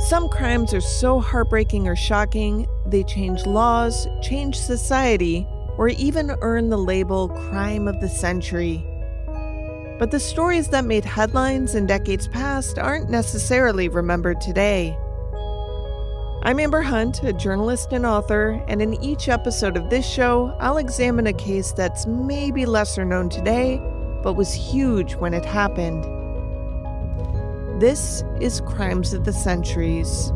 Some crimes are so heartbreaking or shocking, they change laws, change society, or even earn the label crime of the century. But the stories that made headlines in decades past aren't necessarily remembered today. I'm Amber Hunt, a journalist and author, and in each episode of this show, I'll examine a case that's maybe lesser known today, but was huge when it happened. This is Crimes of the Centuries.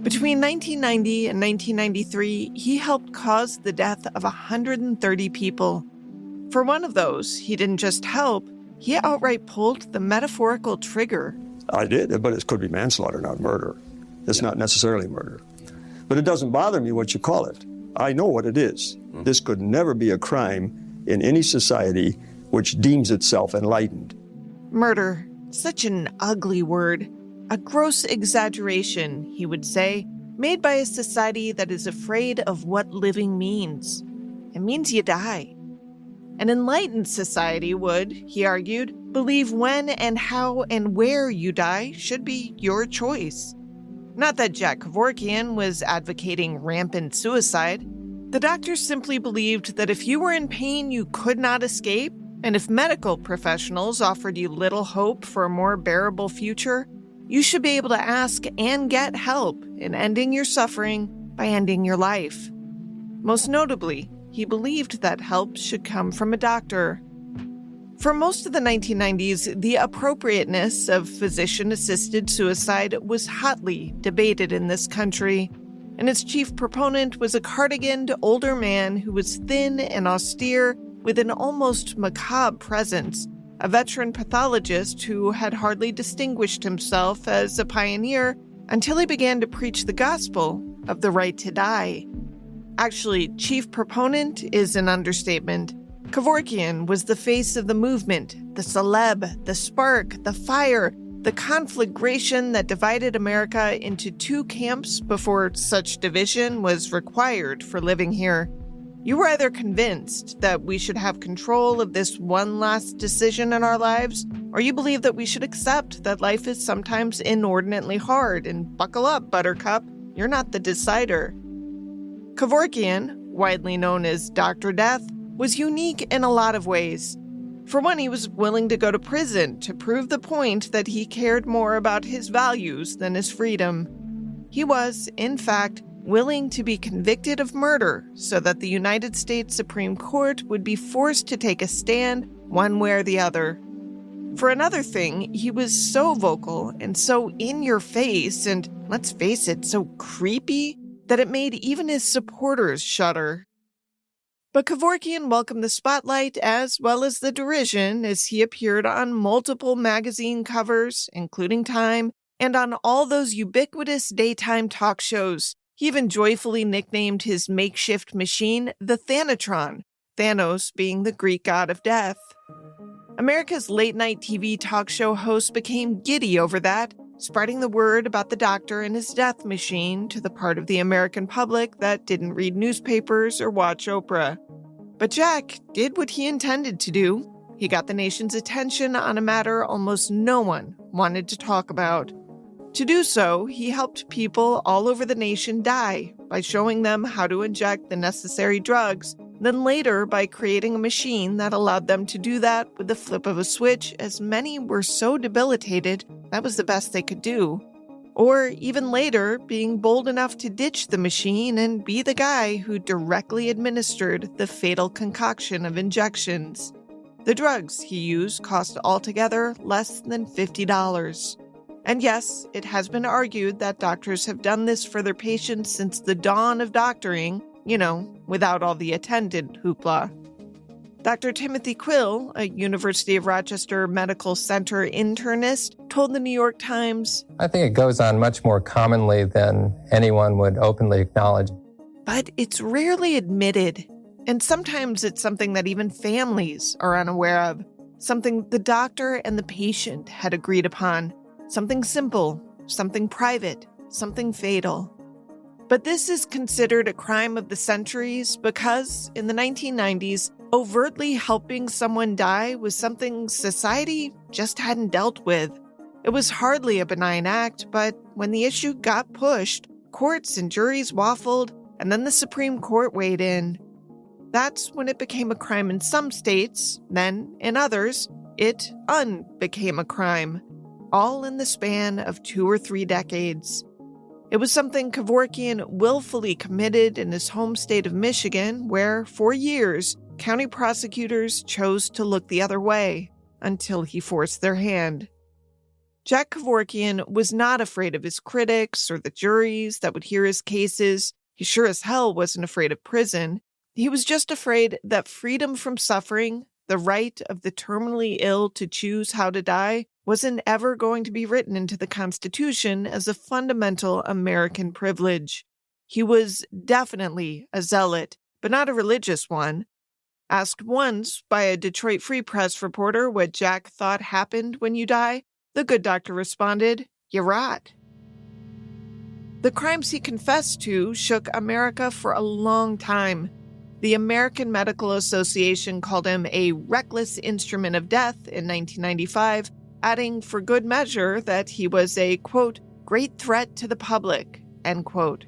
Between 1990 and 1993, he helped cause the death of 130 people. For one of those, he didn't just help, he outright pulled the metaphorical trigger. I did, but it could be manslaughter, not murder. It's not necessarily murder. But it doesn't bother me what you call it. I know what it is. This could never be a crime in any society which deems itself enlightened. Murder, such an ugly word. A gross exaggeration, he would say, made by a society that is afraid of what living means. It means you die. An enlightened society would, he argued, believe when and how and where you die should be your choice. Not that Jack Kevorkian was advocating rampant suicide. The doctor simply believed that if you were in pain you could not escape, and if medical professionals offered you little hope for a more bearable future, you should be able to ask and get help in ending your suffering by ending your life. Most notably, he believed that help should come from a doctor. For most of the 1990s, the appropriateness of physician-assisted suicide was hotly debated in this country, and its chief proponent was a cardiganed older man who was thin and austere with an almost macabre presence, a veteran pathologist who had hardly distinguished himself as a pioneer until he began to preach the gospel of the right to die. Actually, chief proponent is an understatement. Kevorkian was the face of the movement, the celeb, the spark, the fire, the conflagration that divided America into two camps before such division was required for living here. You were either convinced that we should have control of this one last decision in our lives, or you believe that we should accept that life is sometimes inordinately hard, and buckle up, Buttercup, you're not the decider. Kevorkian, widely known as Dr. Death, was unique in a lot of ways. For one, he was willing to go to prison to prove the point that he cared more about his values than his freedom. He was, in fact, willing to be convicted of murder so that the United States Supreme Court would be forced to take a stand one way or the other. For another thing, he was so vocal and so in your face and, let's face it, so creepy that it made even his supporters shudder. But Kevorkian welcomed the spotlight as well as the derision as he appeared on multiple magazine covers, including Time, and on all those ubiquitous daytime talk shows. He even joyfully nicknamed his makeshift machine the Thanatron, Thanos being the Greek god of death. America's late-night TV talk show hosts became giddy over that, spreading the word about the doctor and his death machine to the part of the American public that didn't read newspapers or watch Oprah. But Jack did what he intended to do. He got the nation's attention on a matter almost no one wanted to talk about. To do so, he helped people all over the nation die by showing them how to inject the necessary drugs, then later by creating a machine that allowed them to do that with the flip of a switch, as many were so debilitated that was the best they could do. Or even later, being bold enough to ditch the machine and be the guy who directly administered the fatal concoction of injections. The drugs he used cost altogether less than $50. And yes, it has been argued that doctors have done this for their patients since the dawn of doctoring, without all the attendant hoopla. Dr. Timothy Quill, a University of Rochester Medical Center internist, told the New York Times, I think it goes on much more commonly than anyone would openly acknowledge. But it's rarely admitted, and sometimes it's something that even families are unaware of, something the doctor and the patient had agreed upon, something simple, something private, something fatal. But this is considered a crime of the centuries because, in the 1990s, overtly helping someone die was something society just hadn't dealt with. It was hardly a benign act, but when the issue got pushed, courts and juries waffled, and then the Supreme Court weighed in. That's when it became a crime in some states, then, in others, it became a crime, all in the span of 2 or 3 decades. It was something Kevorkian willfully committed in his home state of Michigan, where, for years, county prosecutors chose to look the other way until he forced their hand. Jack Kevorkian was not afraid of his critics or the juries that would hear his cases. He sure as hell wasn't afraid of prison. He was just afraid that freedom from suffering, the right of the terminally ill to choose how to die, wasn't ever going to be written into the Constitution as a fundamental American privilege. He was definitely a zealot, but not a religious one. Asked once by a Detroit Free Press reporter what Jack thought happened when you die, the good doctor responded, "You rot." The crimes he confessed to shook America for a long time. The American Medical Association called him a reckless instrument of death in 1995, adding for good measure that he was a, quote, great threat to the public, end quote.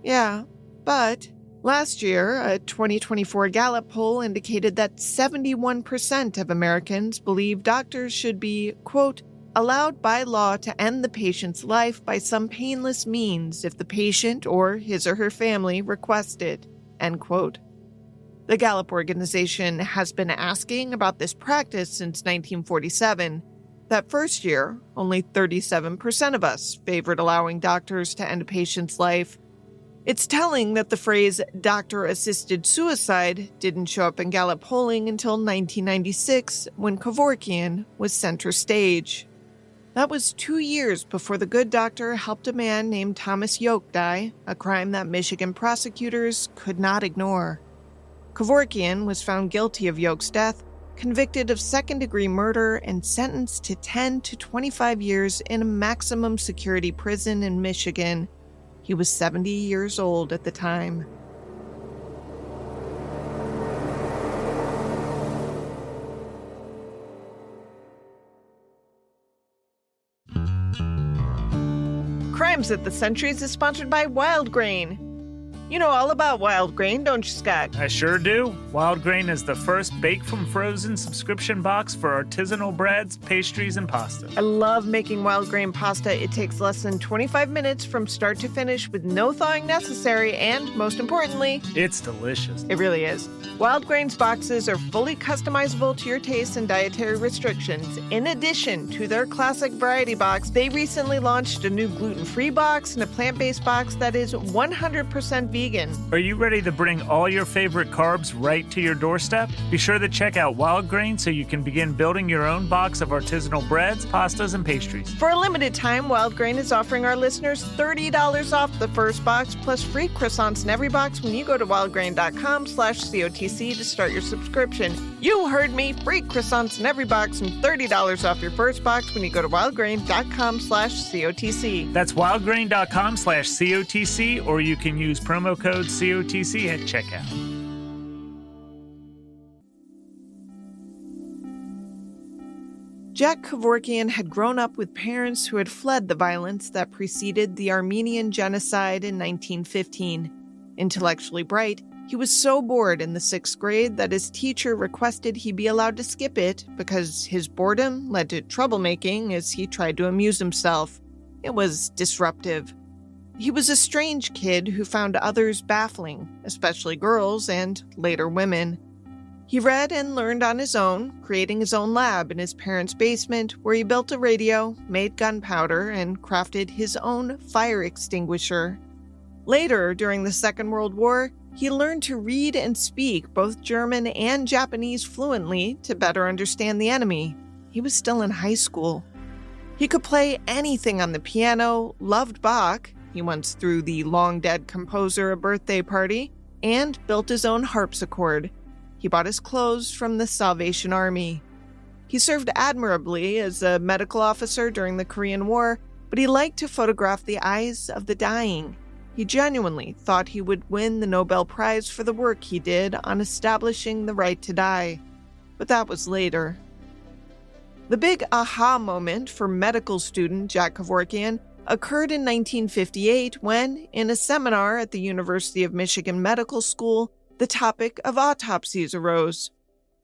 Yeah, but last year, a 2024 Gallup poll indicated that 71% of Americans believe doctors should be, quote, allowed by law to end the patient's life by some painless means if the patient or his or her family request it, end quote. The Gallup organization has been asking about this practice since 1947. That first year, only 37% of us favored allowing doctors to end a patient's life. It's telling that the phrase doctor-assisted suicide didn't show up in Gallup polling until 1996, when Kevorkian was center stage. That was 2 years before the good doctor helped a man named Thomas Yoke die, a crime that Michigan prosecutors could not ignore. Kevorkian was found guilty of Yoke's death, convicted of second-degree murder, and sentenced to 10 to 25 years in a maximum security prison in Michigan. He was 70 years old at the time. Crimes at the Centuries is sponsored by Wild Grain. You know all about Wild Grain, don't you, Scott? I sure do. Wild Grain is the first baked from frozen subscription box for artisanal breads, pastries, and pasta. I love making Wild Grain pasta. It takes less than 25 minutes from start to finish with no thawing necessary, and most importantly, it's delicious. It really is. Wild Grain's boxes are fully customizable to your taste and dietary restrictions. In addition to their classic variety box, they recently launched a new gluten-free box and a plant-based box that is 100% vegan. Are you ready to bring all your favorite carbs right to your doorstep? Be sure to check out Wild Grain so you can begin building your own box of artisanal breads, pastas, and pastries. For a limited time, Wild Grain is offering our listeners $30 off the first box, plus free croissants in every box when you go to wildgrain.com/COTC to start your subscription. You heard me, free croissants in every box and $30 off your first box when you go to wildgrain.com/COTC. That's wildgrain.com/COTC, or you can use promo code COTC at checkout. Jack Kevorkian had grown up with parents who had fled the violence that preceded the Armenian genocide in 1915. Intellectually bright, he was so bored in the 6th grade that his teacher requested he be allowed to skip it because his boredom led to troublemaking as he tried to amuse himself. It was disruptive. He was a strange kid who found others baffling, especially girls and later women. He read and learned on his own, creating his own lab in his parents' basement where he built a radio, made gunpowder, and crafted his own fire extinguisher. Later, during the Second World War, he learned to read and speak both German and Japanese fluently to better understand the enemy. He was still in high school. He could play anything on the piano, loved Bach — he once threw the long-dead composer a birthday party — and built his own harpsichord. He bought his clothes from the Salvation Army. He served admirably as a medical officer during the Korean War, but he liked to photograph the eyes of the dying. He genuinely thought he would win the Nobel Prize for the work he did on establishing the right to die. But that was later. The big aha moment for medical student Jack Kevorkian occurred in 1958 when, in a seminar at the University of Michigan Medical School, the topic of autopsies arose.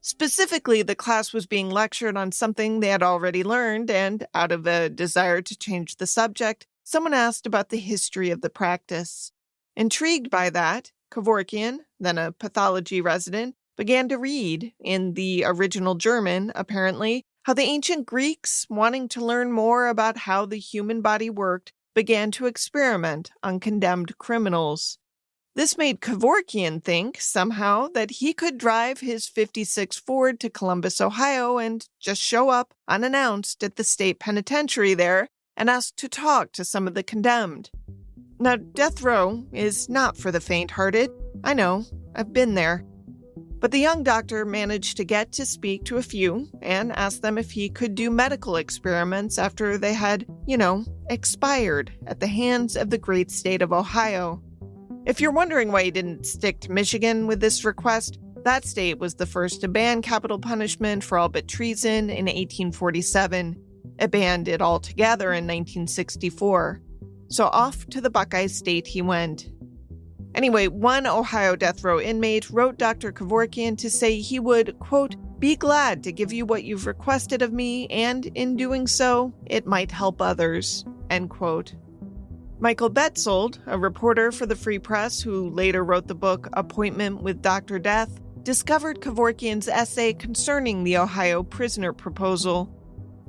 Specifically, the class was being lectured on something they had already learned, and out of a desire to change the subject, someone asked about the history of the practice. Intrigued by that, Kevorkian, then a pathology resident, began to read, in the original German, apparently, how the ancient Greeks, wanting to learn more about how the human body worked, began to experiment on condemned criminals. This made Kevorkian think, somehow, that he could drive his '56 Ford to Columbus, Ohio, and just show up unannounced at the state penitentiary there and ask to talk to some of the condemned. Now, death row is not for the faint-hearted. I know, I've been there. But the young doctor managed to get to speak to a few and ask them if he could do medical experiments after they had, expired at the hands of the great state of Ohio. If you're wondering why he didn't stick to Michigan with this request, that state was the first to ban capital punishment for all but treason in 1847. It banned it altogether in 1964. So off to the Buckeye State he went. Anyway, one Ohio death row inmate wrote Dr. Kevorkian to say he would, quote, be glad to give you what you've requested of me, and in doing so, it might help others, end quote. Michael Betzold, a reporter for the Free Press who later wrote the book Appointment with Dr. Death, discovered Kevorkian's essay concerning the Ohio prisoner proposal.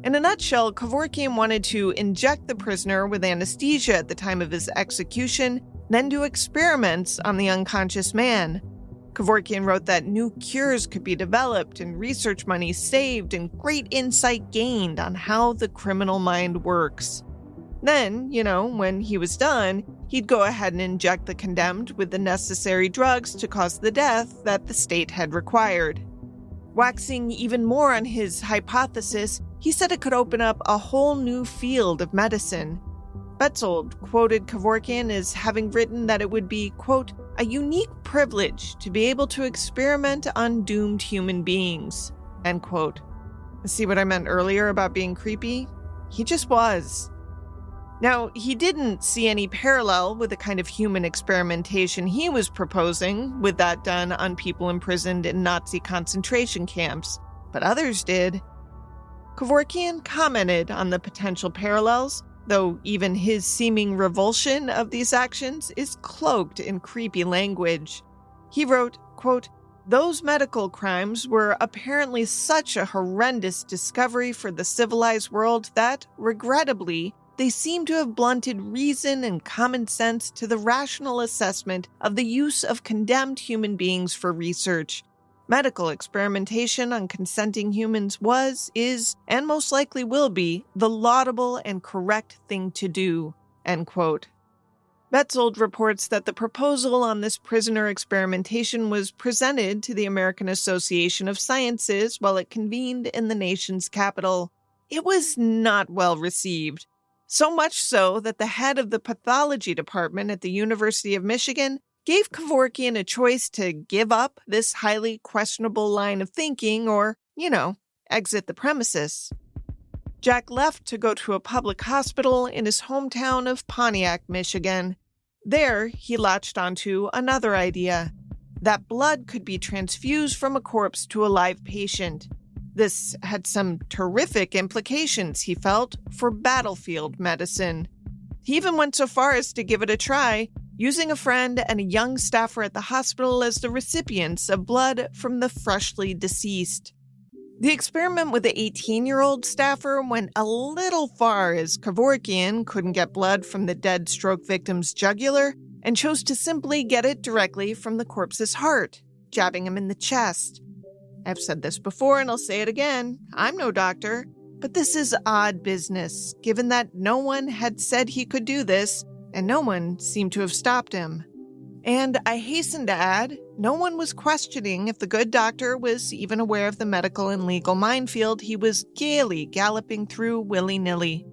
In a nutshell, Kevorkian wanted to inject the prisoner with anesthesia at the time of his execution, then do experiments on the unconscious man. Kevorkian wrote that new cures could be developed and research money saved and great insight gained on how the criminal mind works. Then, when he was done, he'd go ahead and inject the condemned with the necessary drugs to cause the death that the state had required. Waxing even more on his hypothesis, he said it could open up a whole new field of medicine. Betzold quoted Kevorkian as having written that it would be, quote, a unique privilege to be able to experiment on doomed human beings, end quote. See what I meant earlier about being creepy? He just was. Now, he didn't see any parallel with the kind of human experimentation he was proposing, with that done on people imprisoned in Nazi concentration camps, but others did. Kevorkian commented on the potential parallels, though even his seeming revulsion of these actions is cloaked in creepy language. He wrote, quote, those medical crimes were apparently such a horrendous discovery for the civilized world that, regrettably, they seem to have blunted reason and common sense to the rational assessment of the use of condemned human beings for research. Medical experimentation on consenting humans was, is, and most likely will be the laudable and correct thing to do, end quote. Betzold reports that the proposal on this prisoner experimentation was presented to the American Association of Sciences while it convened in the nation's capital. It was not well received. So much so that the head of the pathology department at the University of Michigan gave Kevorkian a choice to give up this highly questionable line of thinking or, exit the premises. Jack left to go to a public hospital in his hometown of Pontiac, Michigan. There, he latched onto another idea, that blood could be transfused from a corpse to a live patient. This had some terrific implications, he felt, for battlefield medicine. He even went so far as to give it a try, using a friend and a young staffer at the hospital as the recipients of blood from the freshly deceased. The experiment with the 18-year-old staffer went a little far as Kevorkian couldn't get blood from the dead stroke victim's jugular and chose to simply get it directly from the corpse's heart, jabbing him in the chest. I've said this before and I'll say it again. I'm no doctor, but this is odd business, given that no one had said he could do this, and no one seemed to have stopped him. And I hasten to add, no one was questioning if the good doctor was even aware of the medical and legal minefield he was gaily galloping through willy-nilly.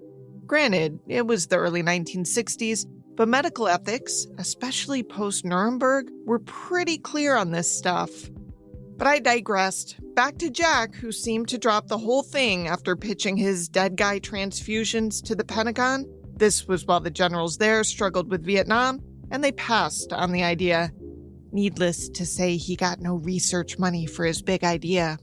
Granted, it was the early 1960s, But medical ethics, especially post-Nuremberg, were pretty clear on this stuff. But I digressed. Back to Jack, who seemed to drop the whole thing after pitching his dead guy transfusions to the Pentagon. This was while the generals there struggled with Vietnam, and they passed on the idea. Needless to say, he got no research money for his big idea.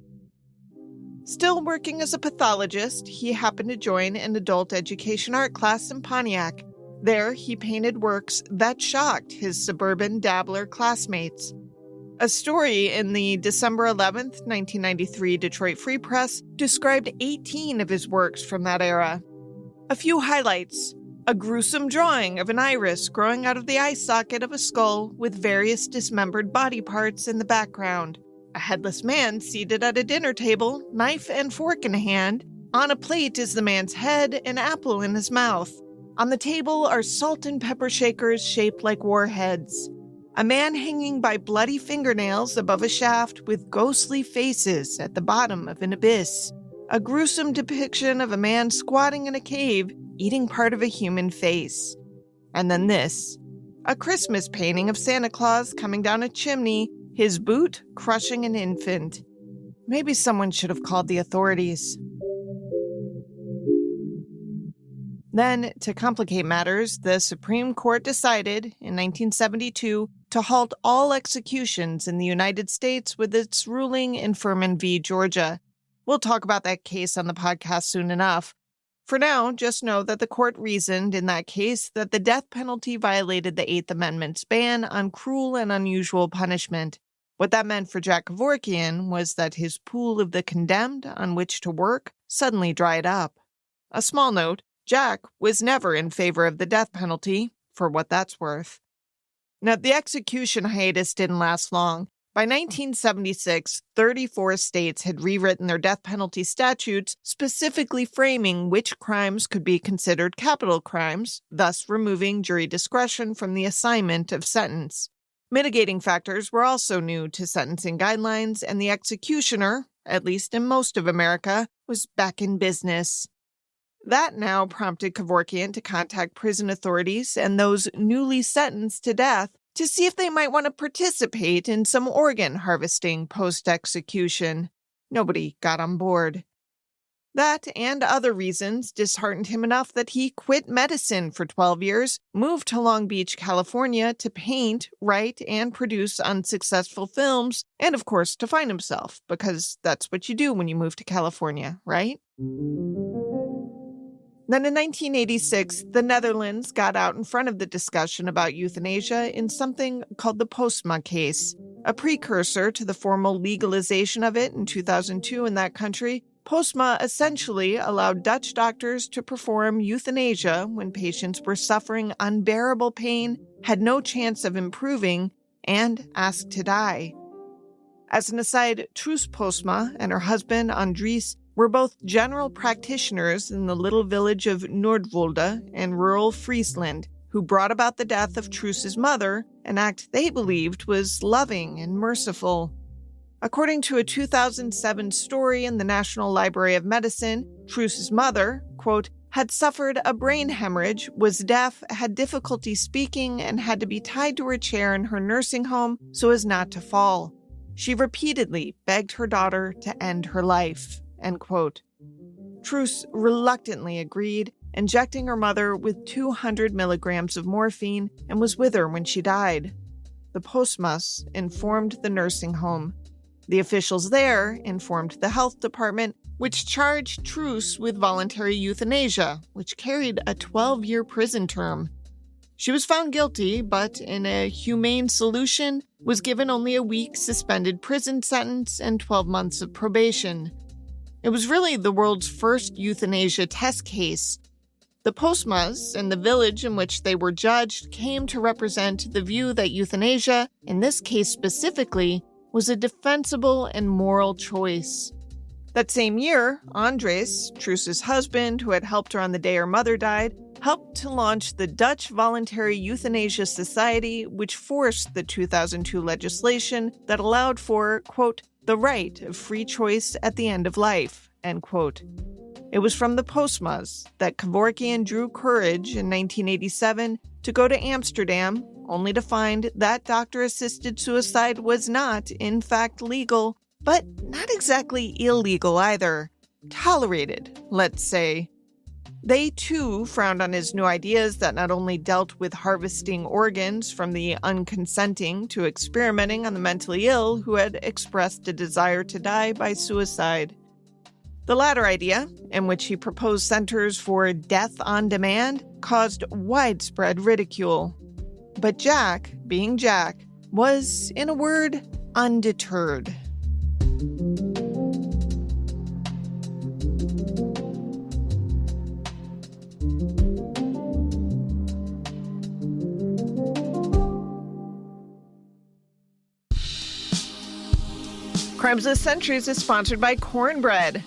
Still working as a pathologist, he happened to join an adult education art class in Pontiac. There, he painted works that shocked his suburban dabbler classmates. A story in the December 11th, 1993 Detroit Free Press described 18 of his works from that era. A few highlights: a gruesome drawing of an iris growing out of the eye socket of a skull with various dismembered body parts in the background. A headless man seated at a dinner table, knife and fork in hand. On a plate is the man's head, an apple in his mouth. On the table are salt and pepper shakers shaped like warheads. A man hanging by bloody fingernails above a shaft with ghostly faces at the bottom of an abyss. A gruesome depiction of a man squatting in a cave, eating part of a human face. And then this, a Christmas painting of Santa Claus coming down a chimney, his boot crushing an infant. Maybe someone should have called the authorities. Then, to complicate matters, the Supreme Court decided, in 1972, to halt all executions in the United States with its ruling in Furman v. Georgia. We'll talk about that case on the podcast soon enough. For now, just know that the court reasoned in that case that the death penalty violated the Eighth Amendment's ban on cruel and unusual punishment. What that meant for Jack Kevorkian was that his pool of the condemned on which to work suddenly dried up. A small note, Jack was never in favor of the death penalty, for what that's worth. Now, the execution hiatus didn't last long. By 1976, 34 states had rewritten their death penalty statutes, specifically framing which crimes could be considered capital crimes, thus removing jury discretion from the assignment of sentence. Mitigating factors were also new to sentencing guidelines, and the executioner, at least in most of America, was back in business. That now prompted Kevorkian to contact prison authorities and those newly sentenced to death to see if they might want to participate in some organ harvesting post-execution. Nobody got on board. That and other reasons disheartened him enough that he quit medicine for 12 years, moved to Long Beach, California to paint, write, and produce unsuccessful films, and of course to find himself, because that's what you do when you move to California, right? Then in 1986, the Netherlands got out in front of the discussion about euthanasia in something called the Postma case. A precursor to the formal legalization of it in 2002 in that country, Postma essentially allowed Dutch doctors to perform euthanasia when patients were suffering unbearable pain, had no chance of improving, and asked to die. As an aside, Truus Postma and her husband Andries were both general practitioners in the little village of Noordwolde in rural Friesland, who brought about the death of Truus's mother, an act they believed was loving and merciful. According to a 2007 story in the National Library of Medicine, Truus's mother, quote, had suffered a brain hemorrhage, was deaf, had difficulty speaking, and had to be tied to her chair in her nursing home so as not to fall. She repeatedly begged her daughter to end her life. End quote. Truus reluctantly agreed, injecting her mother with 200 milligrams of morphine, and was with her when she died. The Postmas informed the nursing home. The officials there informed the health department, which charged Truus with voluntary euthanasia, which carried a 12-year prison term. She was found guilty, but in a humane solution, was given only a week suspended prison sentence and 12 months of probation. It was really the world's first euthanasia test case. The Postmas and the village in which they were judged came to represent the view that euthanasia, in this case specifically, was a defensible and moral choice. That same year, Andries, Truus's husband, who had helped her on the day her mother died, helped to launch the Dutch Voluntary Euthanasia Society, which forced the 2002 legislation that allowed for, quote, the right of free choice at the end of life, end quote. It was from the postmas that Kevorkian drew courage in 1987 to go to Amsterdam, only to find that doctor-assisted suicide was not, in fact, legal, but not exactly illegal either. Tolerated, let's say. They, too, frowned on his new ideas that not only dealt with harvesting organs from the unconsenting to experimenting on the mentally ill who had expressed a desire to die by suicide. The latter idea, in which he proposed centers for death on demand, caused widespread ridicule. But Jack, being Jack, was, in a word, undeterred. Crimes of the Centuries is sponsored by cornbread.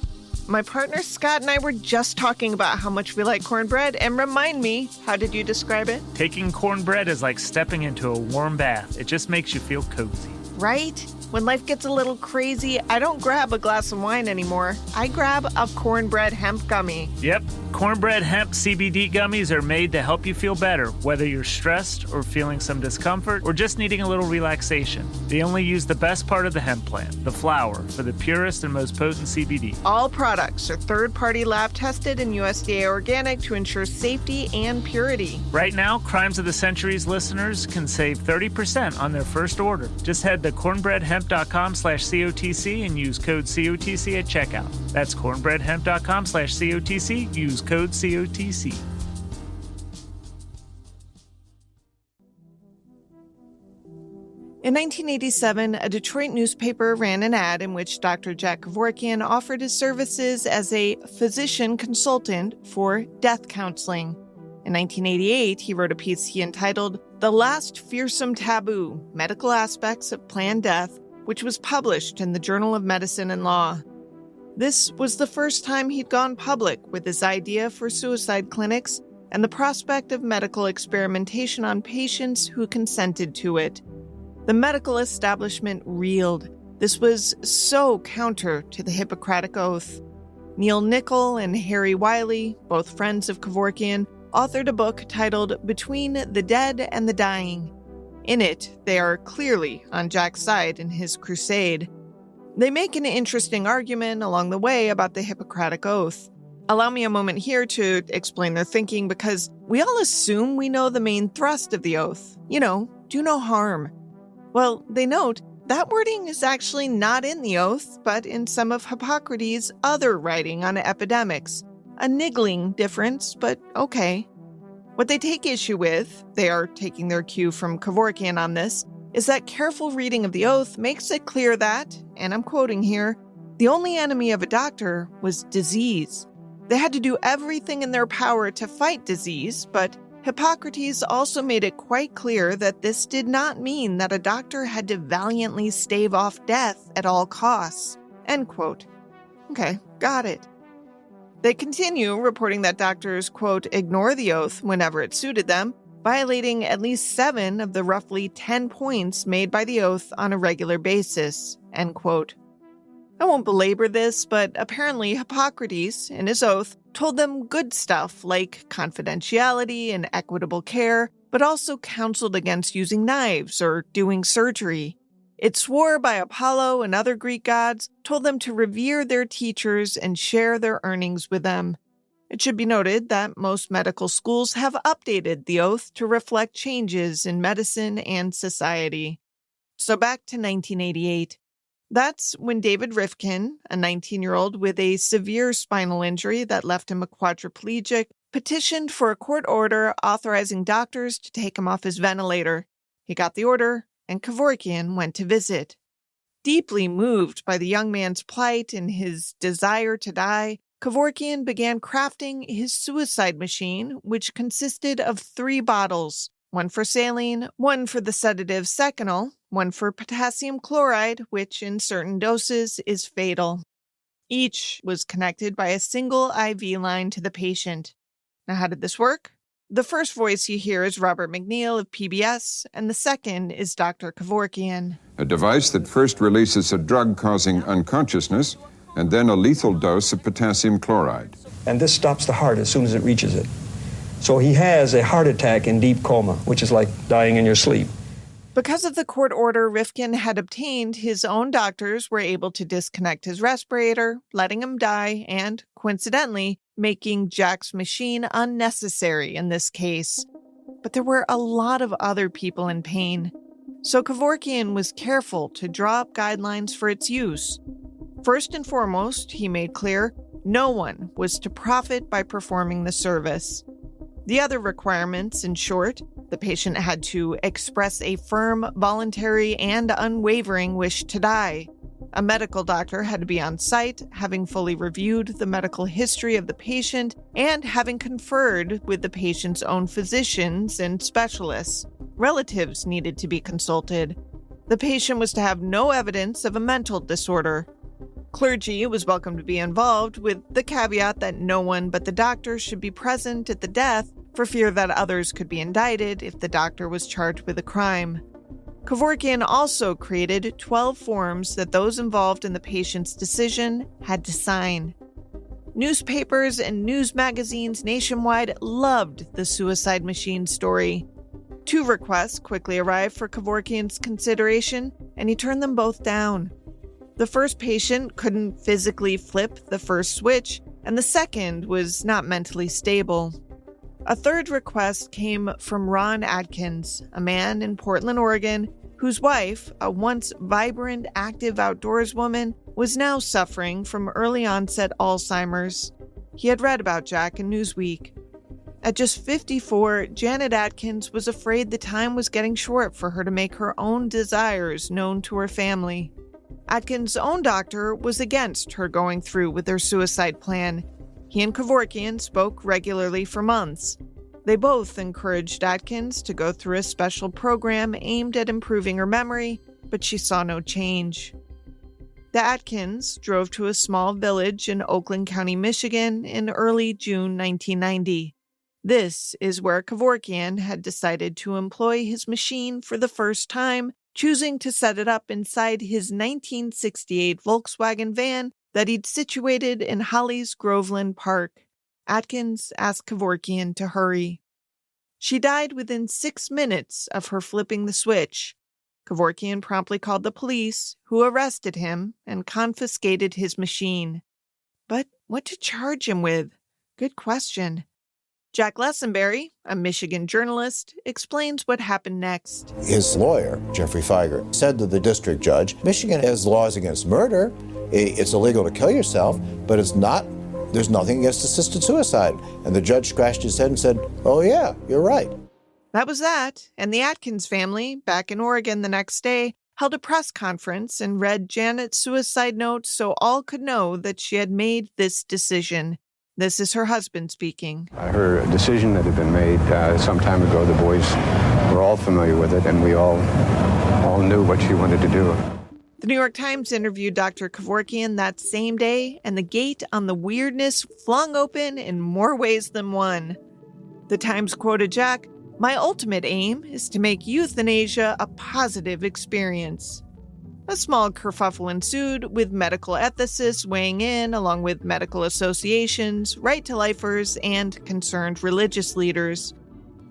My partner Scott and I were just talking about how much we like cornbread, and remind me, how did you describe it? Taking cornbread is like stepping into a warm bath. It just makes you feel cozy. Right? When life gets a little crazy, I don't grab a glass of wine anymore. I grab a cornbread hemp gummy. Yep, cornbread hemp CBD gummies are made to help you feel better, whether you're stressed or feeling some discomfort or just needing a little relaxation. They only use the best part of the hemp plant, the flower, for the purest and most potent CBD. All products are third-party lab tested and USDA organic to ensure safety and purity. Right now, Crimes of the Centuries listeners can save 30% on their first order. Just head to cornbreadhemp.com/COTC and use code COTC at checkout. That's cornbreadhemp.com/COTC. Use code COTC. In 1987, a Detroit newspaper ran an ad in which Dr. Jack Kevorkian offered his services as a physician consultant for death counseling. In 1988, he wrote a piece he entitled The Last Fearsome Taboo, Medical Aspects of Planned Death, which was published in the Journal of Medicine and Law. This was the first time he'd gone public with his idea for suicide clinics and the prospect of medical experimentation on patients who consented to it. The medical establishment reeled. This was so counter to the Hippocratic Oath. Neil Nichol and Harry Wiley, both friends of Kevorkian, authored a book titled Between the Dead and the Dying. In it, they are clearly on Jack's side in his crusade. They make an interesting argument along the way about the Hippocratic Oath. Allow me a moment here to explain their thinking, because we all assume we know the main thrust of the oath. You know, do no harm. Well, they note that wording is actually not in the oath, but in some of Hippocrates' other writing on epidemics. A niggling difference, but okay. What they take issue with, they are taking their cue from Kevorkian on this, is that careful reading of the oath makes it clear that, and I'm quoting here, the only enemy of a doctor was disease. They had to do everything in their power to fight disease, but Hippocrates also made it quite clear that this did not mean that a doctor had to valiantly stave off death at all costs. End quote. Okay, got it. They continue reporting that doctors, quote, ignore the oath whenever it suited them, violating at least 7 of the roughly 10 points made by the oath on a regular basis, end quote. I won't belabor this, but apparently Hippocrates, in his oath, told them good stuff like confidentiality and equitable care, but also counseled against using knives or doing surgery. It swore by Apollo and other Greek gods, told them to revere their teachers and share their earnings with them. It should be noted that most medical schools have updated the oath to reflect changes in medicine and society. So back to 1988. That's when David Rifkin, a 19-year-old with a severe spinal injury that left him a quadriplegic, petitioned for a court order authorizing doctors to take him off his ventilator. He got the order, and Kevorkian went to visit. Deeply moved by the young man's plight and his desire to die, Kevorkian began crafting his suicide machine, which consisted of 3 bottles, one for saline, one for the sedative Seconal, one for potassium chloride, which in certain doses is fatal. Each was connected by a single IV line to the patient. Now, how did this work? The first voice you hear is Robert McNeil of PBS, and the second is Dr. Kevorkian. A device that first releases a drug causing unconsciousness and then a lethal dose of potassium chloride. and this stops the heart as soon as it reaches it. So he has a heart attack in deep coma, which is like dying in your sleep. Because of the court order Rifkin had obtained, his own doctors were able to disconnect his respirator, letting him die, and, coincidentally, making Jack's machine unnecessary in this case. But there were a lot of other people in pain, so Kevorkian was careful to draw up guidelines for its use. First and foremost, he made clear, no one was to profit by performing the service. The other requirements, in short, the patient had to express a firm, voluntary, and unwavering wish to die. A medical doctor had to be on site, having fully reviewed the medical history of the patient and having conferred with the patient's own physicians and specialists. Relatives needed to be consulted. The patient was to have no evidence of a mental disorder. Clergy was welcome to be involved, with the caveat that no one but the doctor should be present at the death for fear that others could be indicted if the doctor was charged with a crime. Kevorkian also created 12 forms that those involved in the patient's decision had to sign. Newspapers and news magazines nationwide loved the suicide machine story. 2 requests quickly arrived for Kevorkian's consideration, and he turned them both down. The first patient couldn't physically flip the first switch, and the second was not mentally stable. A third request came from Ron Atkins, a man in Portland, Oregon, whose wife, a once vibrant, active outdoors woman, was now suffering from early-onset Alzheimer's. He had read about Jack in Newsweek. At just 54, Janet Atkins was afraid the time was getting short for her to make her own desires known to her family. Atkins' own doctor was against her going through with her suicide plan. He and Kevorkian spoke regularly for months. They both encouraged Atkins to go through a special program aimed at improving her memory, but she saw no change. The Atkins drove to a small village in Oakland County, Michigan in early June 1990. This is where Kevorkian had decided to employ his machine for the first time, choosing to set it up inside his 1968 Volkswagen van that he'd situated in Holly's Groveland Park. Atkins asked Kevorkian to hurry. She died within 6 minutes of her flipping the switch. Kevorkian promptly called the police, who arrested him and confiscated his machine. But what to charge him with? Good question. Jack Lessenberry, a Michigan journalist, explains what happened next. His lawyer, Jeffrey Feiger, said to the district judge, Michigan has laws against murder. It's illegal to kill yourself, but there's nothing against assisted suicide. And the judge scratched his head and said, oh yeah, you're right. That was that, and the Atkins family, back in Oregon the next day, held a press conference and read Janet's suicide note so all could know that she had made this decision. This is her husband speaking. Her decision that had been made some time ago, the boys were all familiar with it, and we all knew what she wanted to do. The New York Times interviewed Dr. Kevorkian that same day, and the gate on the weirdness flung open in more ways than one. The Times quoted Jack, "My ultimate aim is to make euthanasia a positive experience." A small kerfuffle ensued, with medical ethicists weighing in, along with medical associations, right-to-lifers, and concerned religious leaders.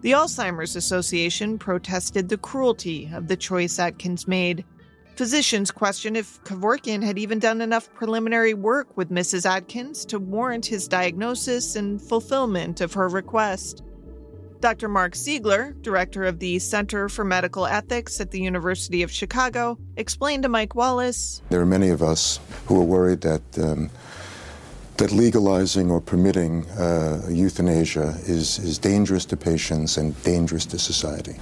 The Alzheimer's Association protested the cruelty of the choice Atkins made. Physicians questioned if Kevorkian had even done enough preliminary work with Mrs. Atkins to warrant his diagnosis and fulfillment of her request. Dr. Mark Siegler, director of the Center for Medical Ethics at the University of Chicago, explained to Mike Wallace, "There are many of us who are worried that legalizing or permitting euthanasia is dangerous to patients and dangerous to society.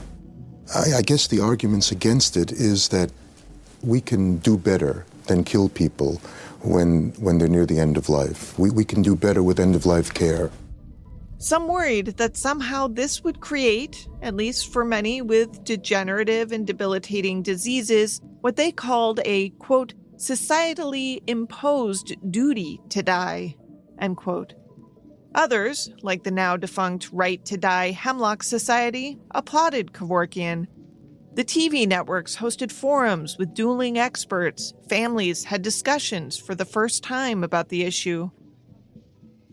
I guess the arguments against it is that we can do better than kill people when they're near the end of life. We can do better with end-of-life care." Some worried that somehow this would create, at least for many with degenerative and debilitating diseases, what they called a, quote, societally imposed duty to die, end quote. Others, like the now defunct Right to Die Hemlock Society, applauded Kevorkian. The TV networks hosted forums with dueling experts. Families had discussions for the first time about the issue.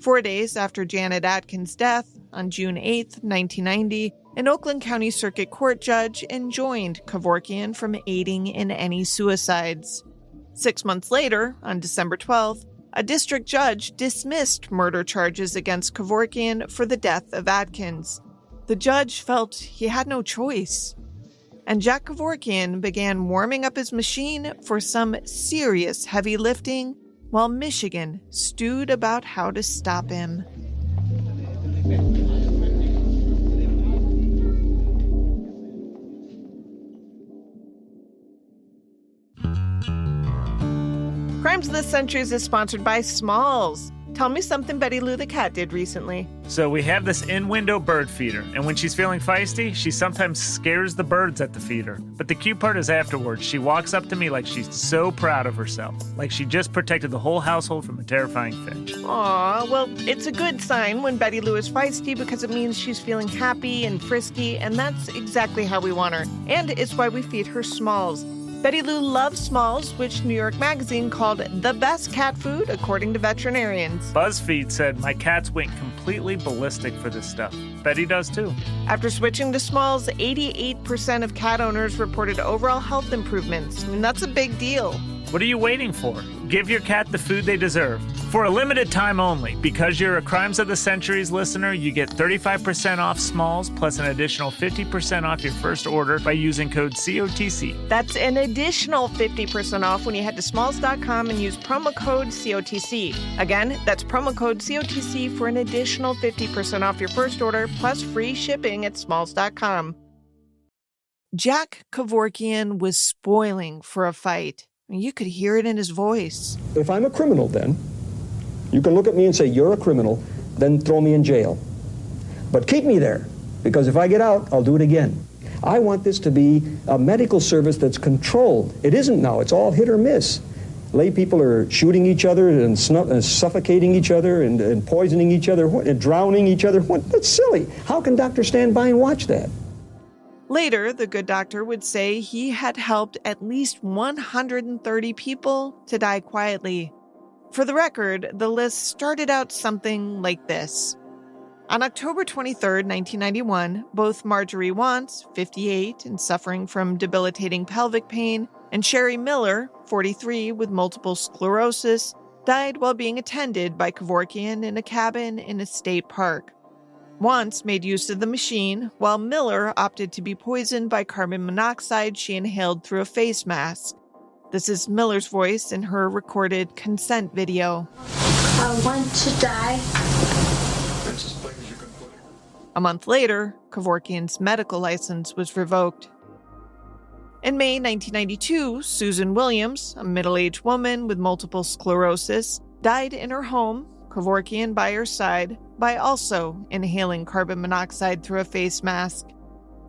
4 days after Janet Atkins' death, on June 8, 1990, an Oakland County Circuit Court judge enjoined Kevorkian from aiding in any suicides. 6 months later, on December 12th, a district judge dismissed murder charges against Kevorkian for the death of Atkins. The judge felt he had no choice. And Jack Kevorkian began warming up his machine for some serious heavy lifting while Michigan stewed about how to stop him. Crimes of the Centuries is sponsored by Smalls. Tell me something Betty Lou the cat did recently. So we have this in-window bird feeder, and when she's feeling feisty, she sometimes scares the birds at the feeder. But the cute part is afterwards, she walks up to me like she's so proud of herself, like she just protected the whole household from a terrifying finch. Aw, well, it's a good sign when Betty Lou is feisty because it means she's feeling happy and frisky, and that's exactly how we want her. And it's why we feed her Smalls. Betty Lou loves Smalls, which New York Magazine called the best cat food according to veterinarians. BuzzFeed said my cats went completely ballistic for this stuff. Betty does too. After switching to Smalls, 88% of cat owners reported overall health improvements, and that's a big deal. What are you waiting for? Give your cat the food they deserve. For a limited time only, because you're a Crimes of the Centuries listener, you get 35% off Smalls plus an additional 50% off your first order by using code COTC. That's an additional 50% off when you head to smalls.com and use promo code COTC. Again, that's promo code COTC for an additional 50% off your first order plus free shipping at smalls.com. Jack Kevorkian was spoiling for a fight. You could hear it in his voice. If I'm a criminal, then you can look at me and say, you're a criminal, then throw me in jail. But keep me there, because if I get out, I'll do it again. I want this to be a medical service that's controlled. It isn't now. It's all hit or miss. Lay people are shooting each other and suffocating each other and poisoning each other and drowning each other. That's silly. How can doctors stand by and watch that? Later, the good doctor would say he had helped at least 130 people to die quietly. For the record, the list started out something like this. On October 23, 1991, both Marjorie Wantz, 58 and suffering from debilitating pelvic pain, and Sherry Miller, 43 with multiple sclerosis, died while being attended by Kevorkian in a cabin in a state park. Wantz made use of the machine, while Miller opted to be poisoned by carbon monoxide she inhaled through a face mask. This is Miller's voice in her recorded consent video. I want to die. A month later, Kevorkian's medical license was revoked. In May 1992, Susan Williams, a middle-aged woman with multiple sclerosis, died in her home, Kevorkian by her side, by also inhaling carbon monoxide through a face mask.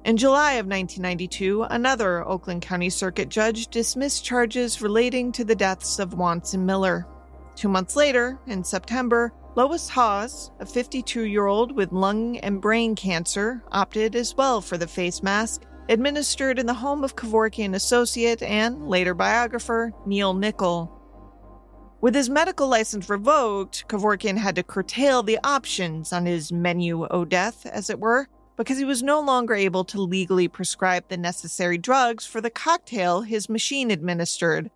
In July of 1992, another Oakland County Circuit judge dismissed charges relating to the deaths of Wantz and Miller. 2 months later, in September, Lois Hawes, a 52-year-old with lung and brain cancer, opted as well for the face mask, administered in the home of Kevorkian associate and later biographer Neil Nichol. With his medical license revoked, Kevorkian had to curtail the options on his menu o' death, as it were, because he was no longer able to legally prescribe the necessary drugs for the cocktail his machine administered.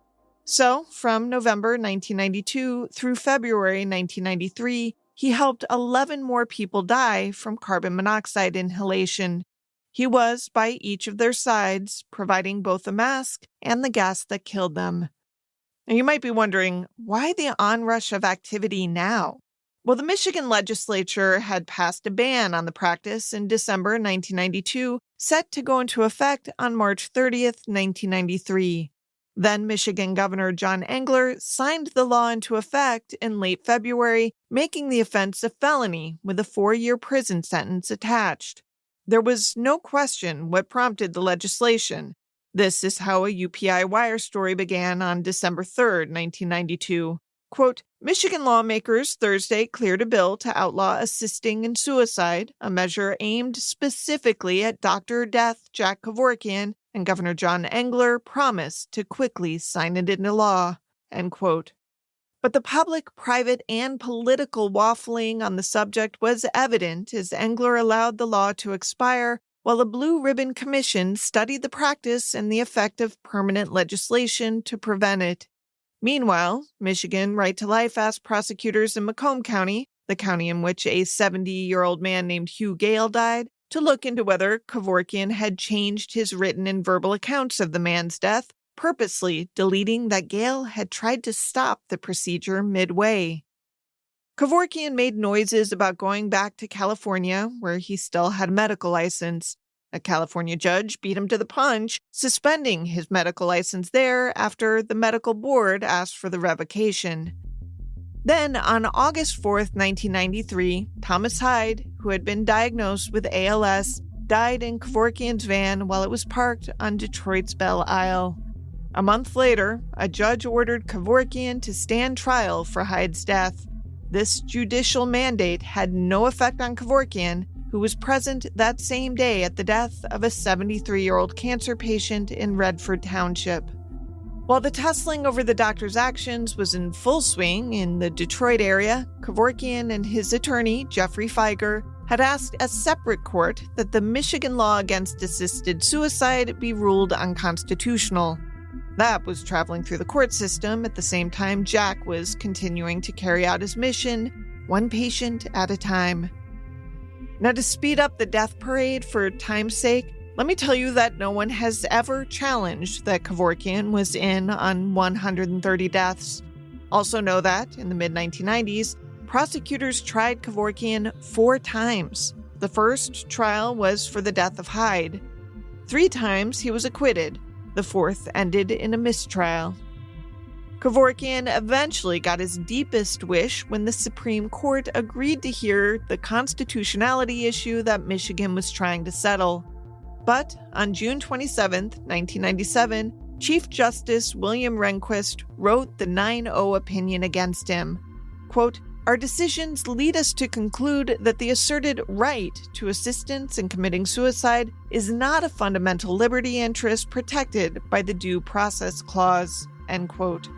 So, from November 1992 through February 1993, he helped 11 more people die from carbon monoxide inhalation. He was by each of their sides, providing both the mask and the gas that killed them. Now, you might be wondering, why the onrush of activity now? Well, the Michigan legislature had passed a ban on the practice in December 1992, set to go into effect on March 30th, 1993. Then Michigan Governor John Engler signed the law into effect in late February, making the offense a felony with a 4-year prison sentence attached. There was no question what prompted the legislation. This is how a UPI Wire story began on December 3rd, 1992. Quote, Michigan lawmakers Thursday cleared a bill to outlaw assisting in suicide, a measure aimed specifically at Dr. Death Jack Kevorkian, and Governor John Engler promised to quickly sign it into law. End quote. But the public, private, and political waffling on the subject was evident as Engler allowed the law to expire while a Blue Ribbon Commission studied the practice and the effect of permanent legislation to prevent it. Meanwhile, Michigan Right to Life asked prosecutors in Macomb County, the county in which a 70-year-old man named Hugh Gale died, to look into whether Kevorkian had changed his written and verbal accounts of the man's death, purposely deleting that Gale had tried to stop the procedure midway. Kevorkian made noises about going back to California, where he still had a medical license. A California judge beat him to the punch, suspending his medical license there after the medical board asked for the revocation. Then, on August 4th, 1993, Thomas Hyde, who had been diagnosed with ALS, died in Kevorkian's van while it was parked on Detroit's Belle Isle. A month later, a judge ordered Kevorkian to stand trial for Hyde's death. This judicial mandate had no effect on Kevorkian, who was present that same day at the death of a 73-year-old cancer patient in Redford Township. While the tussling over the doctor's actions was in full swing in the Detroit area, Kevorkian and his attorney, Jeffrey Feiger, had asked a separate court that the Michigan law against assisted suicide be ruled unconstitutional. That was traveling through the court system at the same time Jack was continuing to carry out his mission, one patient at a time. Now, to speed up the death parade for time's sake, let me tell you that no one has ever challenged that Kevorkian was in on 130 deaths. Also know that, in the mid-1990s, prosecutors tried Kevorkian 4 times. The first trial was for the death of Hyde. 3 times he was acquitted. The 4th ended in a mistrial. Kevorkian eventually got his deepest wish when the Supreme Court agreed to hear the constitutionality issue that Michigan was trying to settle. But on June 27, 1997, Chief Justice William Rehnquist wrote the 9-0 opinion against him. Quote, "Our decisions lead us to conclude that the asserted right to assistance in committing suicide is not a fundamental liberty interest protected by the Due Process Clause." End quote.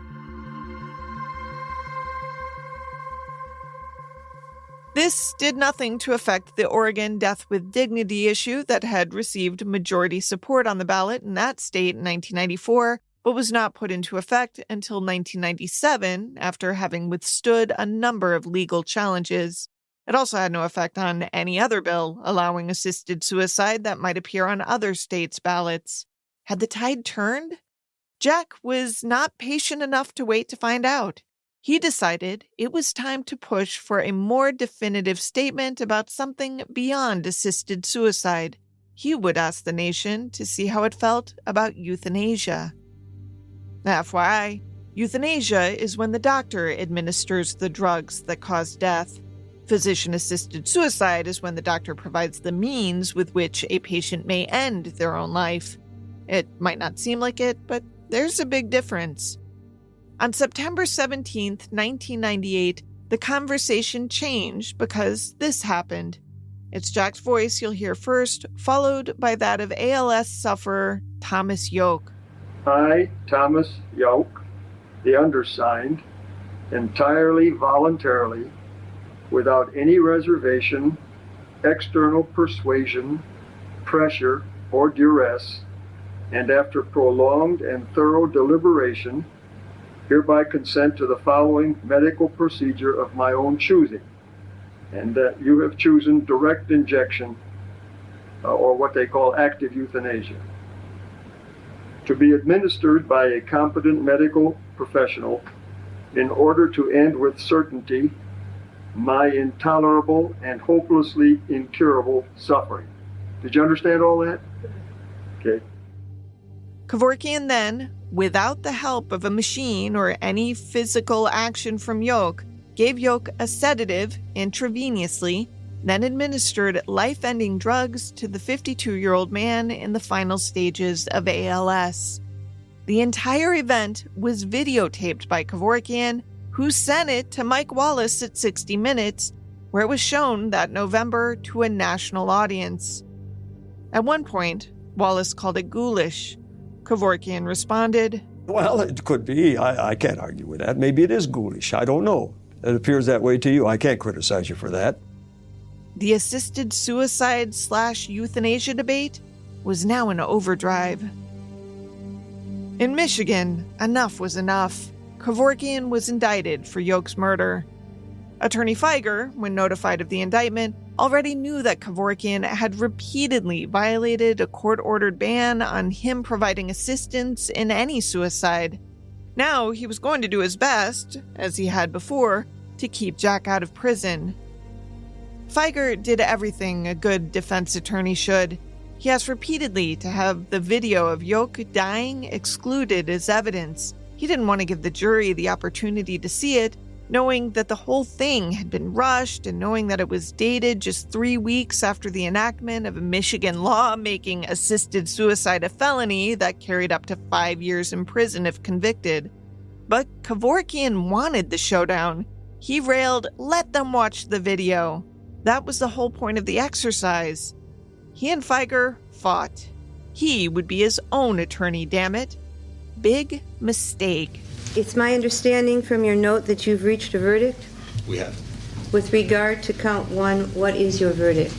This did nothing to affect the Oregon death with dignity issue that had received majority support on the ballot in that state in 1994, but was not put into effect until 1997 after having withstood a number of legal challenges. It also had no effect on any other bill allowing assisted suicide that might appear on other states' ballots. Had the tide turned? Jack was not patient enough to wait to find out. He decided it was time to push for a more definitive statement about something beyond assisted suicide. He would ask the nation to see how it felt about euthanasia. FYI, euthanasia is when the doctor administers the drugs that cause death. Physician-assisted suicide is when the doctor provides the means with which a patient may end their own life. It might not seem like it, but there's a big difference. On September 17, 1998, the conversation changed because this happened. It's Jack's voice you'll hear first, followed by that of ALS sufferer Thomas Yoke. I, Thomas Yoke, the undersigned, entirely voluntarily, without any reservation, external persuasion, pressure, or duress, and after prolonged and thorough deliberation, hereby consent to the following medical procedure of my own choosing, and that you have chosen direct injection, or what they call active euthanasia, to be administered by a competent medical professional in order to end with certainty my intolerable and hopelessly incurable suffering. Did you understand all that? Okay. Kevorkian then, without the help of a machine or any physical action from Yoke, gave Yoke a sedative intravenously, then administered life-ending drugs to the 52-year-old man in the final stages of ALS. The entire event was videotaped by Kevorkian, who sent it to Mike Wallace at 60 Minutes, where it was shown that November to a national audience. At one point, Wallace called it ghoulish. Kevorkian responded, Well, it could be. I can't argue with that. Maybe it is ghoulish. I don't know. It appears that way to you. I can't criticize you for that. The assisted suicide / euthanasia debate was now in overdrive. In Michigan, enough was enough. Kevorkian was indicted for Yoke's murder. Attorney Figer, when notified of the indictment, already knew that Kevorkian had repeatedly violated a court-ordered ban on him providing assistance in any suicide. Now he was going to do his best, as he had before, to keep Jack out of prison. Figer did everything a good defense attorney should. He asked repeatedly to have the video of Yoke dying excluded as evidence. He didn't want to give the jury the opportunity to see it, knowing that the whole thing had been rushed and knowing that it was dated just 3 weeks after the enactment of a Michigan law making assisted suicide a felony that carried up to 5 years in prison if convicted. But Kevorkian wanted the showdown. He railed, "Let them watch the video." That was the whole point of the exercise. He and Figer fought. He would be his own attorney, damn it. Big mistake. It's my understanding from your note that you've reached a verdict? We have. With regard to count 1, what is your verdict?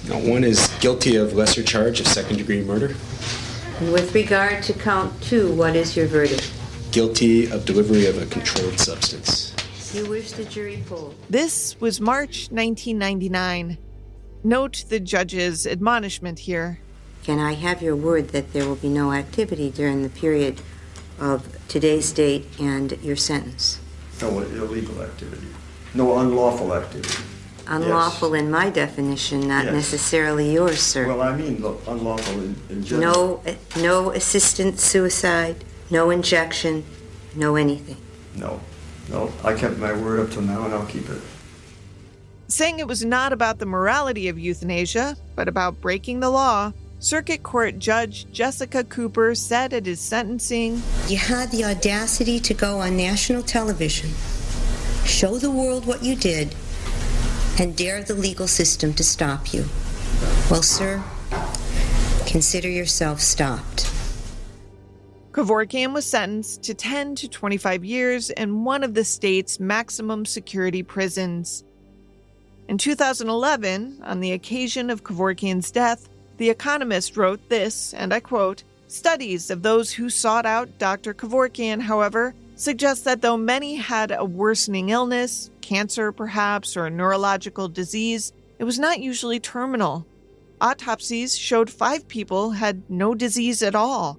Count 1 is guilty of lesser charge of second-degree murder. And with regard to count 2, what is your verdict? Guilty of delivery of a controlled substance. You wish the jury polled. This was March 1999. Note the judge's admonishment here. Can I have your word that there will be no activity during the period of today's date and your sentence? No illegal activity. No unlawful activity. Unlawful in my definition, not necessarily yours, sir. Well, I mean unlawful in general. No assisted suicide, no injection, no anything. No, I kept my word up till now and I'll keep it. Saying it was not about the morality of euthanasia, but about breaking the law, Circuit Court Judge Jessica Cooper said at his sentencing, You had the audacity to go on national television, show the world what you did, and dare the legal system to stop you. Well, sir, consider yourself stopped. Kevorkian was sentenced to 10 to 25 years in one of the state's maximum security prisons. In 2011, on the occasion of Kevorkian's death, The Economist wrote this, and I quote, "Studies of those who sought out Dr. Kevorkian, however, suggest that though many had a worsening illness, cancer perhaps, or a neurological disease, it was not usually terminal. Autopsies showed 5 people had no disease at all.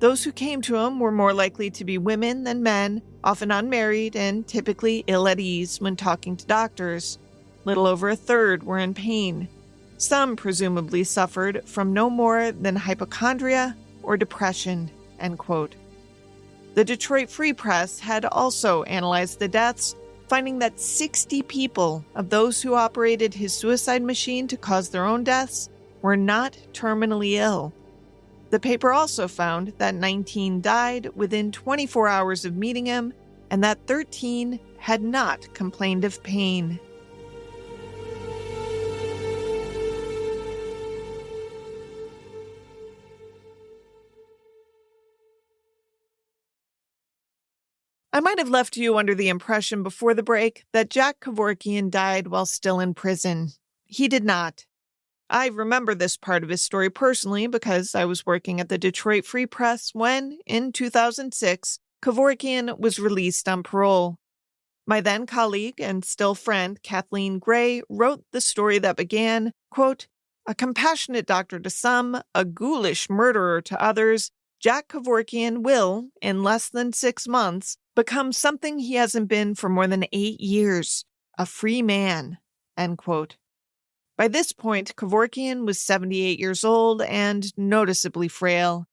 Those who came to him were more likely to be women than men, often unmarried and typically ill at ease when talking to doctors. Little over a third were in pain. Some presumably suffered from no more than hypochondria or depression," end quote. The Detroit Free Press had also analyzed the deaths, finding that 60 people of those who operated his suicide machine to cause their own deaths were not terminally ill. The paper also found that 19 died within 24 hours of meeting him, and that 13 had not complained of pain. I might have left you under the impression before the break that Jack Kevorkian died while still in prison. He did not. I remember this part of his story personally because I was working at the Detroit Free Press when, in 2006, Kevorkian was released on parole. My then colleague and still friend, Kathleen Gray, wrote the story that began, quote, "A compassionate doctor to some, a ghoulish murderer to others, Jack Kevorkian will, in less than 6 months, become something he hasn't been for more than 8 years, a free man," end quote. By this point, Kevorkian was 78 years old and noticeably frail.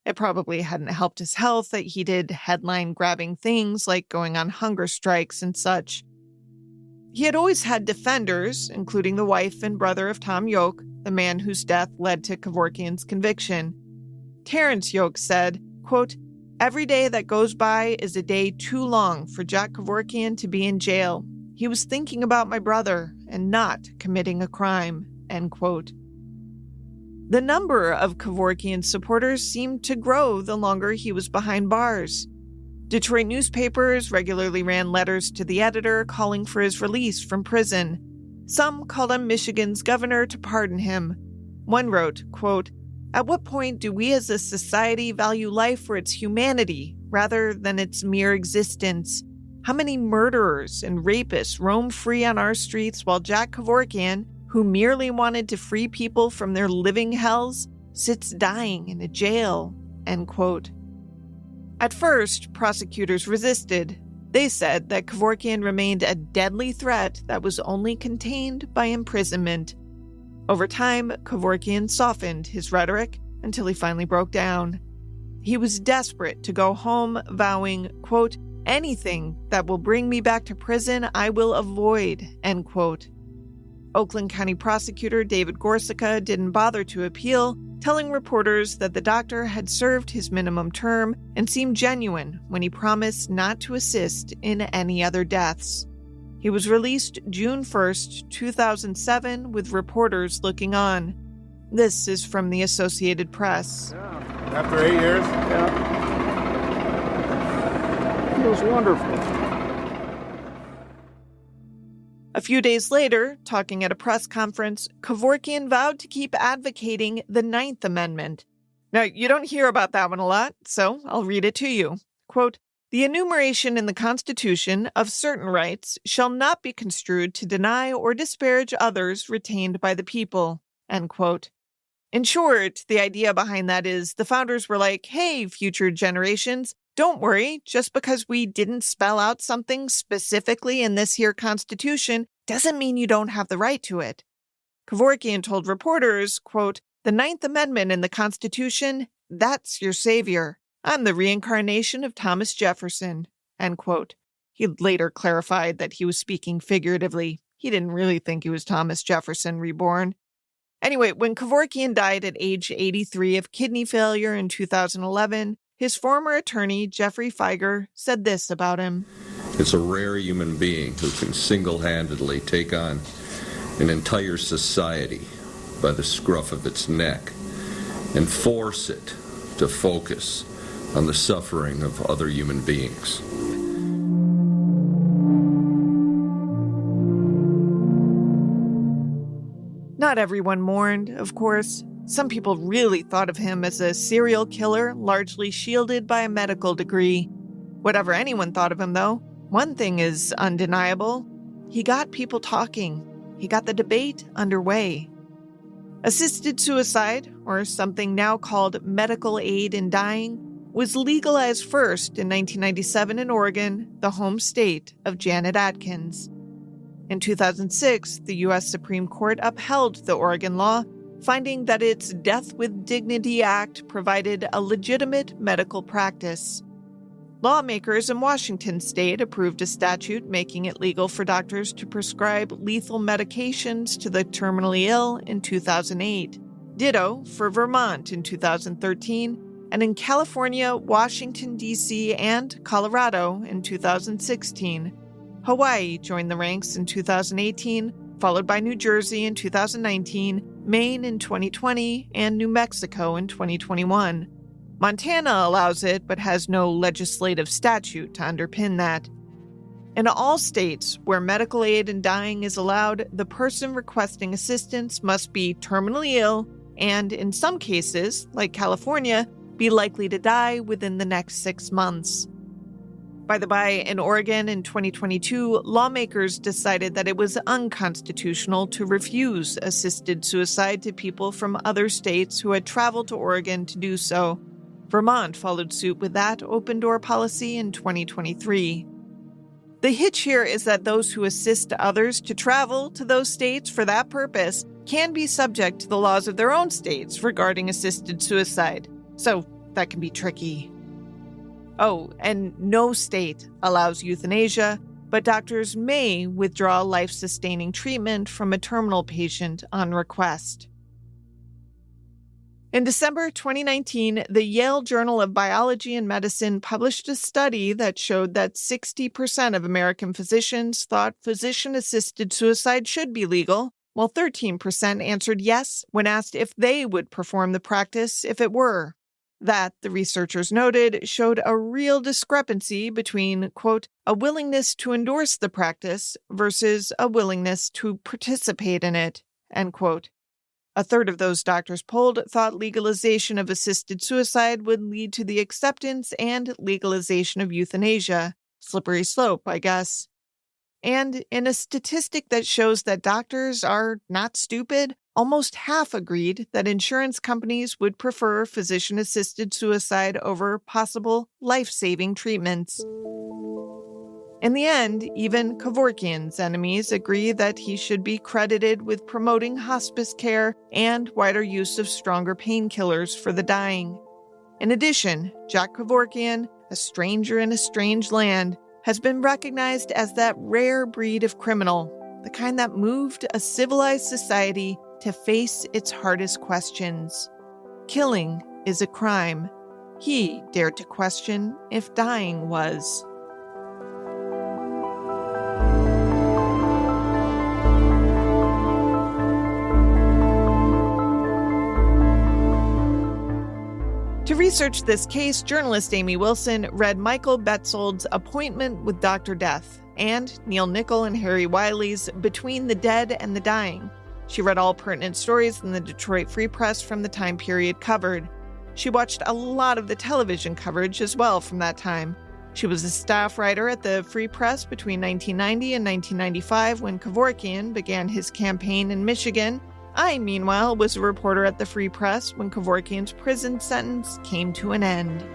It probably hadn't helped his health that he did headline-grabbing things like going on hunger strikes and such. He had always had defenders, including the wife and brother of Tom Yoke, the man whose death led to Kevorkian's conviction. Terrence Yoke said, quote, "Every day that goes by is a day too long for Jack Kevorkian to be in jail. He was thinking about my brother and not committing a crime," end quote. The number of Kevorkian's supporters seemed to grow the longer he was behind bars. Detroit newspapers regularly ran letters to the editor calling for his release from prison. Some called on Michigan's governor to pardon him. One wrote, quote, "At what point do we as a society value life for its humanity rather than its mere existence? How many murderers and rapists roam free on our streets while Jack Kevorkian, who merely wanted to free people from their living hells, sits dying in a jail?" End quote. At first, prosecutors resisted. They said that Kevorkian remained a deadly threat that was only contained by imprisonment. Over time, Kevorkian softened his rhetoric until he finally broke down. He was desperate to go home, vowing, quote, "Anything that will bring me back to prison, I will avoid," end quote. Oakland County prosecutor David Gorsica didn't bother to appeal, telling reporters that the doctor had served his minimum term and seemed genuine when he promised not to assist in any other deaths. He was released June 1st, 2007, with reporters looking on. This is from the Associated Press. After 8 years? Yeah. It was wonderful. A few days later, talking at a press conference, Kevorkian vowed to keep advocating the Ninth Amendment. Now, you don't hear about that one a lot, so I'll read it to you. Quote, "The enumeration in the Constitution of certain rights shall not be construed to deny or disparage others retained by the people." End quote. In short, the idea behind that is the founders were like, hey, future generations, don't worry, just because we didn't spell out something specifically in this here Constitution doesn't mean you don't have the right to it. Kevorkian told reporters, quote, "The Ninth Amendment in the Constitution, that's your savior. I'm the reincarnation of Thomas Jefferson," end quote. He later clarified that he was speaking figuratively. He didn't really think he was Thomas Jefferson reborn. Anyway, when Kevorkian died at age 83 of kidney failure in 2011, his former attorney, Jeffrey Feiger, said this about him. "It's a rare human being who can single-handedly take on an entire society by the scruff of its neck and force it to focus on the suffering of other human beings." Not everyone mourned, of course. Some people really thought of him as a serial killer, largely shielded by a medical degree. Whatever anyone thought of him, though, one thing is undeniable. He got people talking. He got the debate underway. Assisted suicide, or something now called medical aid in dying, was legalized first in 1997 in Oregon, the home state of Janet Atkins. In 2006, the U.S. Supreme Court upheld the Oregon law, finding that its Death with Dignity Act provided a legitimate medical practice. Lawmakers in Washington state approved a statute making it legal for doctors to prescribe lethal medications to the terminally ill in 2008. Ditto for Vermont in 2013, and in California, Washington, D.C., and Colorado in 2016. Hawaii joined the ranks in 2018, followed by New Jersey in 2019, Maine in 2020, and New Mexico in 2021. Montana allows it, but has no legislative statute to underpin that. In all states where medical aid in dying is allowed, the person requesting assistance must be terminally ill and, in some cases, like California, be likely to die within the next 6 months. By the by, in Oregon in 2022, lawmakers decided that it was unconstitutional to refuse assisted suicide to people from other states who had traveled to Oregon to do so. Vermont followed suit with that open-door policy in 2023. The hitch here is that those who assist others to travel to those states for that purpose can be subject to the laws of their own states regarding assisted suicide. So that can be tricky. Oh, and no state allows euthanasia, but doctors may withdraw life-sustaining treatment from a terminal patient on request. In December 2019, the Yale Journal of Biology and Medicine published a study that showed that 60% of American physicians thought physician-assisted suicide should be legal, while 13% answered yes when asked if they would perform the practice if it were. That, the researchers noted, showed a real discrepancy between, quote, a willingness to endorse the practice versus a willingness to participate in it, end quote. A third of those doctors polled thought legalization of assisted suicide would lead to the acceptance and legalization of euthanasia. Slippery slope, I guess. And in a statistic that shows that doctors are not stupid, almost half agreed that insurance companies would prefer physician-assisted suicide over possible life-saving treatments. In the end, even Kevorkian's enemies agree that he should be credited with promoting hospice care and wider use of stronger painkillers for the dying. In addition, Jack Kevorkian, a stranger in a strange land, has been recognized as that rare breed of criminal, the kind that moved a civilized society to face its hardest questions. Killing is a crime. He dared to question if dying was. To research this case, journalist Amy Wilson read Michael Betzold's Appointment with Dr. Death and Neil Nickel and Harry Wiley's Between the Dead and the Dying. She read all pertinent stories in the Detroit Free Press from the time period covered. She watched a lot of the television coverage as well from that time. She was a staff writer at the Free Press between 1990 and 1995 when Kevorkian began his campaign in Michigan. I, meanwhile, was a reporter at the Free Press when Kevorkian's prison sentence came to an end.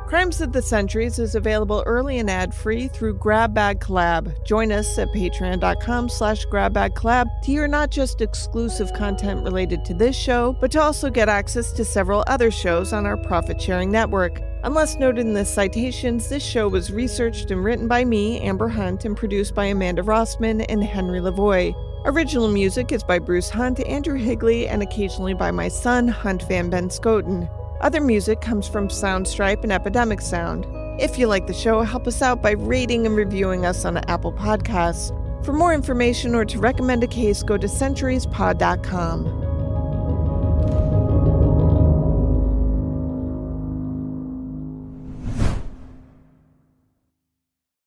Crimes of the Centuries is available early and ad-free through Grab Bag Collab. Join us at patreon.com/GrabBagCollab to hear not just exclusive content related to this show, but to also get access to several other shows on our profit-sharing network. Unless noted in the citations, this show was researched and written by me, Amber Hunt, and produced by Amanda Rossman and Henry Lavoie. Original music is by Bruce Hunt, Andrew Higley, and occasionally by my son, Hunt Van Ben Scoten. Other music comes from Soundstripe and Epidemic Sound. If you like the show, help us out by rating and reviewing us on Apple Podcasts. For more information or to recommend a case, go to centuriespod.com.